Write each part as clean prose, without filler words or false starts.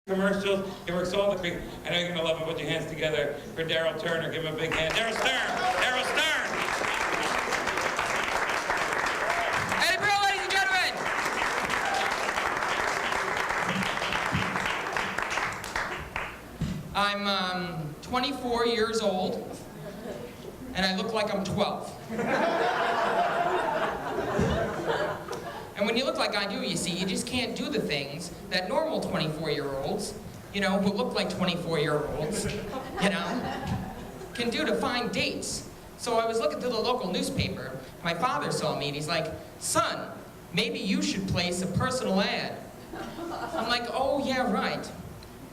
commercials. He works all the great. I know you're going to love him. Put your hands together for Darrell Stern. Give him a big hand. Darrell Stern. Darrell Stern. Hey, bro, ladies and gentlemen. I'm 24 years old, and I look like I'm 12. And when you look like I do, you see, you just can't do the things that normal 24-year-olds, who look like 24-year-olds, can do to find dates. So I was looking through the local newspaper. My father saw me, and he's like, "Son, maybe you should place a personal ad." I'm like, "Oh, yeah, right.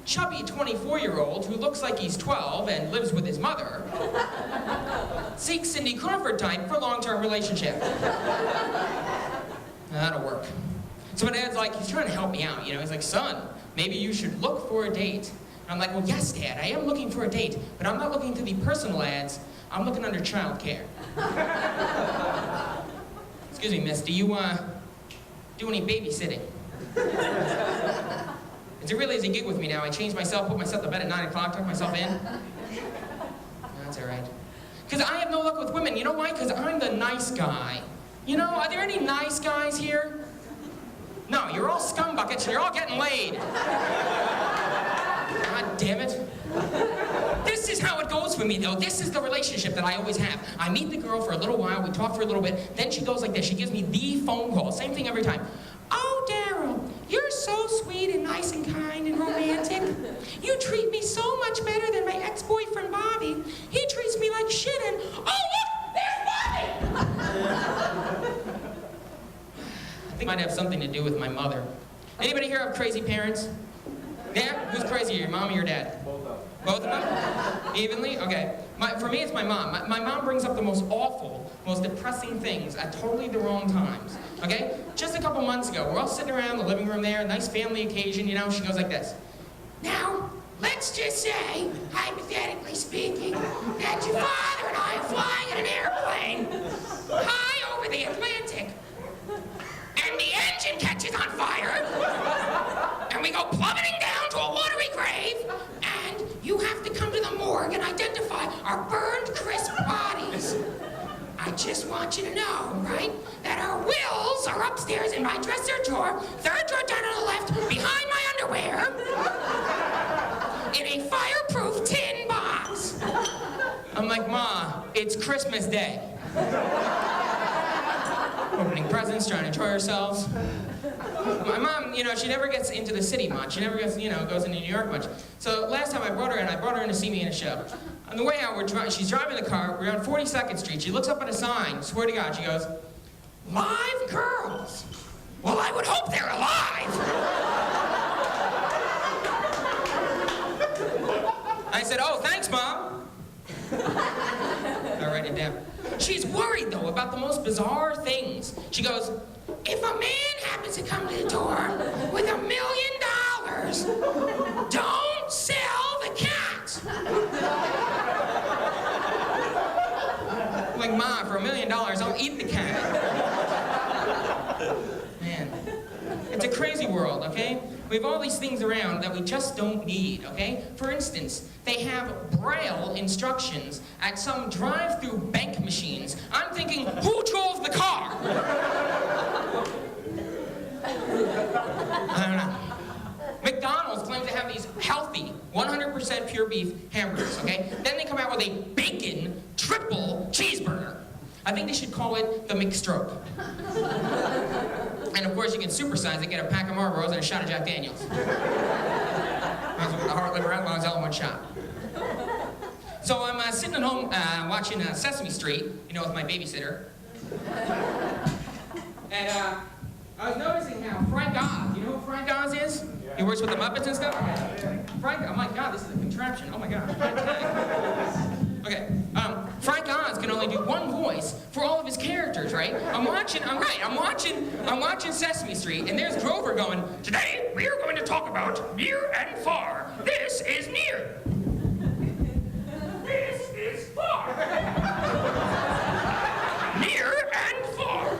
Chubby 24-year-old who looks like he's 12 and lives with his mother seeks Cindy Crawford type for long-term relationship." That'll work. So my dad's like, he's trying to help me out, He's like, "Son, maybe you should look for a date." And I'm like, "Well, yes, Dad, I am looking for a date, but I'm not looking through the personal ads. I'm looking under child care." "Excuse me, miss, do you, do any babysitting?" It's a really easy gig with me now. I change myself, put myself to bed at 9 o'clock, tuck myself in. That's all right. Because I have no luck with women. You know why? Because I'm the nice guy. Are there any nice guys here? No, you're all scumbuckets and you're all getting laid. God damn it. This is how it goes for me, though. This is the relationship that I always have. I meet the girl for a little while, we talk for a little bit, then she goes like this. She gives me the phone call. Same thing every time. "Oh, Darrell, you're so sweet and nice and kind and romantic. You treat me so much better than my ex-boyfriend, Bobby. He treats me like shit and... oh, look! There's Bobby!" I think it might have something to do with my mother. Anybody here have crazy parents? Yeah? Who's crazier, your mom or your dad? Both of them. Both of them? Evenly? Okay. For me, it's my mom. My mom brings up the most awful, most depressing things at totally the wrong times. Okay? Just a couple months ago, we're all sitting around the living room there, nice family occasion, She goes like this. "Now, let's just say, hypothetically speaking, that your father and I are flying in an airplane high over the Atlantic, and the engine catches on fire, and we go plummeting down to a watery grave, and you have to come to the morgue and identify our burned, crisp bodies. I just want you to know, right, that our wills are upstairs in my dresser drawer, third drawer down on the left, behind my underwear, in a fireproof tin box." I'm like, "Ma, it's Christmas Day." Opening presents, trying to enjoy ourselves. My mom, she never gets into the city much. She never gets, goes into New York much. So last time I brought her in to see me in a show. On the way out, she's driving the car. We're on 42nd Street. She looks up at a sign. Swear to God, she goes, "Live girls. Well, I would hope they're alive." I said, "Oh, thanks, Mom." I'll write it down. She's worried, though, about the most bizarre things. She goes, "If a man happens to come to the door with $1 million, don't sell the cat." I'm like, "Ma, for $1 million, I'll eat the cat." Man, it's a crazy world, okay? We have all these things around that we just don't need, okay? For instance, they have Braille instructions at some drive-through bank machines. I'm thinking, who drove the car? I don't know. McDonald's claims to have these healthy, 100% pure beef hamburgers, okay? Then they come out with a bacon triple cheeseburger. I think they should call it the McStroke. And of course, you can supersize it, get a pack of Marlboros and a shot of Jack Daniels. The heart, liver, and lungs all in one shot. So I'm sitting at home watching Sesame Street, with my babysitter. And I was noticing how Frank Oz, you know who Frank Oz is? Yeah. He works with the Muppets and stuff? Oh my God, this is a contraption. Oh my God. Okay, Frank Oz can only do one voice for all of his characters, right? I'm watching Sesame Street, and there's Grover going, "Today, we are going to talk about near and far. This is near. This is far. Near and far."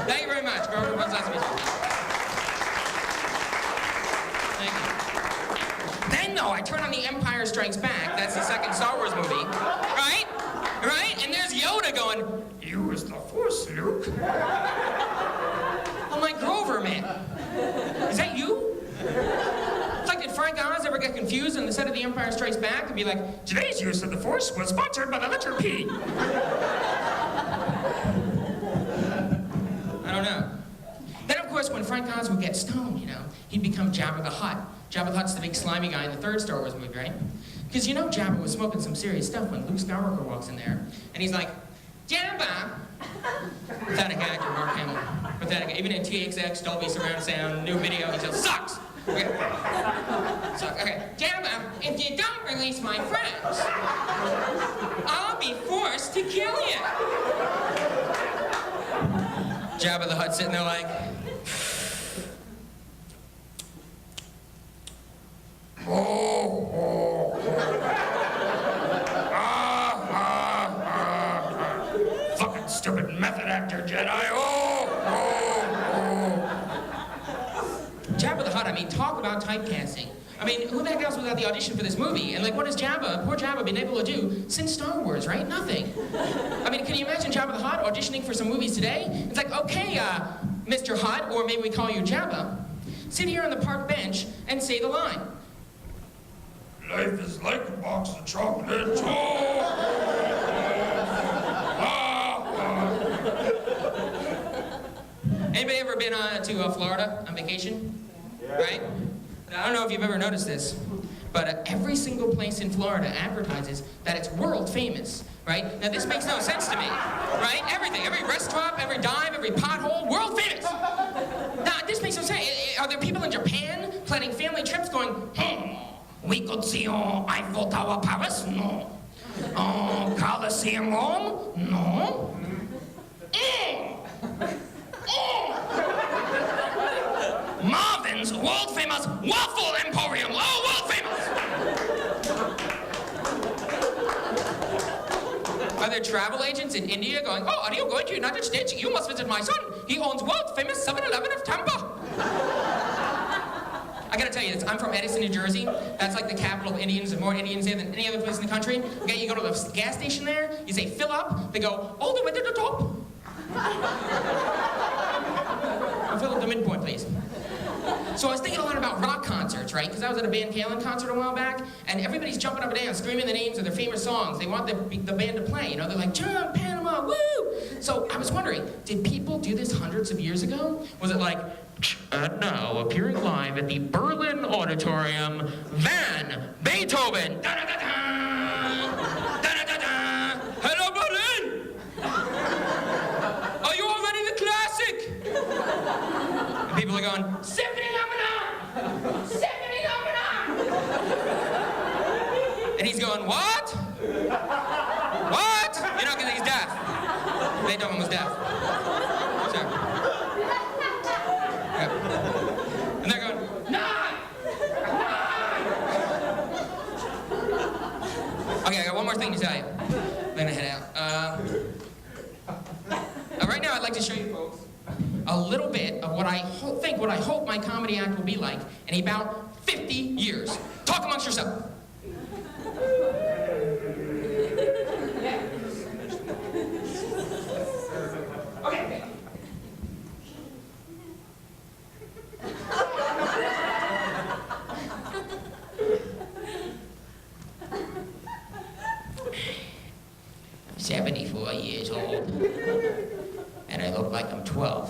Thank you very much, Grover from Sesame Street. Thank you. No, I turn on The Empire Strikes Back. That's the second Star Wars movie. Right? Right? And there's Yoda going, use the Force, Luke. I'm like, Grover, man. Is that you? It's like, did Frank Oz ever get confused on the set of The Empire Strikes Back and be like, today's use of the Force was sponsored by the letter P? I don't know. Then, of course, when Frank Oz would get stoned, you know, he'd become Jabba the Hutt. Jabba the Hutt's the big slimy guy in the third Star Wars movie, right? Because you know Jabba was smoking some serious stuff when Luke Skywalker walks in there, and he's like, Jabba! Pathetic actor, Mark Hamill. Pathetic. Even in TXX, Dolby Surround Sound, new video, he just sucks! Okay. Sucks. Okay. Jabba, if you don't release my friends, I'll be forced to kill you! Jabba the Hutt sitting there like, fucking stupid method actor Jedi. Jabba the Hutt, I mean, talk about typecasting. I mean, who the heck else was at the audition for this movie? And like, what has Jabba, poor Jabba, been able to do since Star Wars, right? Nothing. I mean, can you imagine Jabba the Hutt auditioning for some movies today? It's like, okay, Mr. Hutt, or maybe we call you Jabba, sit here on the park bench and say the line. Life is like a box of chocolates. Anybody ever been to Florida on vacation? Yeah. Right? I don't know if you've ever noticed this, but every single place in Florida advertises that it's world famous, right? Now this makes no sense to me, right? Everything, every rest stop, every dive, every pothole, world famous. Now this makes no sense. Are there people in Japan planning family trips going, we could see Eiffel Tower Paris? No. Colosseum Rome? No. Marvin's world famous waffle emporium. Oh, world famous! Are there travel agents in India going, oh, are you going to the United States? You must visit my son. He owns world famous 7-Eleven of Tampa. I gotta tell you this, I'm from Edison, New Jersey. That's like the capital of Indians. There's more Indians there than any other place in the country. Okay, you go to the gas station there, you say, fill up. They go, all the way to the top. I'll fill up the midpoint, please. So I was thinking a lot about rock concerts, right? Because I was at a Van Halen concert a while back, and everybody's jumping up and down, screaming the names of their famous songs. They want the band to play, you know? They're like, John, Panama, woo! So I was wondering, did people do this hundreds of years ago? Was it like, and now appearing live at the Berlin Auditorium, Van Beethoven. Da-da-da-da! Da-da-da-da! Hello, Berlin! Are you already the classic? And people are going, Symphony Number 9! Symphony Number 9! And he's going, what? What? You know, because he's deaf. Beethoven was deaf. So. And they're going, 9! 9! Okay, I got one more thing to tell you. Then I head out. Right now, I'd like to show you folks a little bit of what I hope my comedy act will be like in about 50 years. Talk amongst yourselves. Okay. I'm 74 years old, and I look like I'm 12.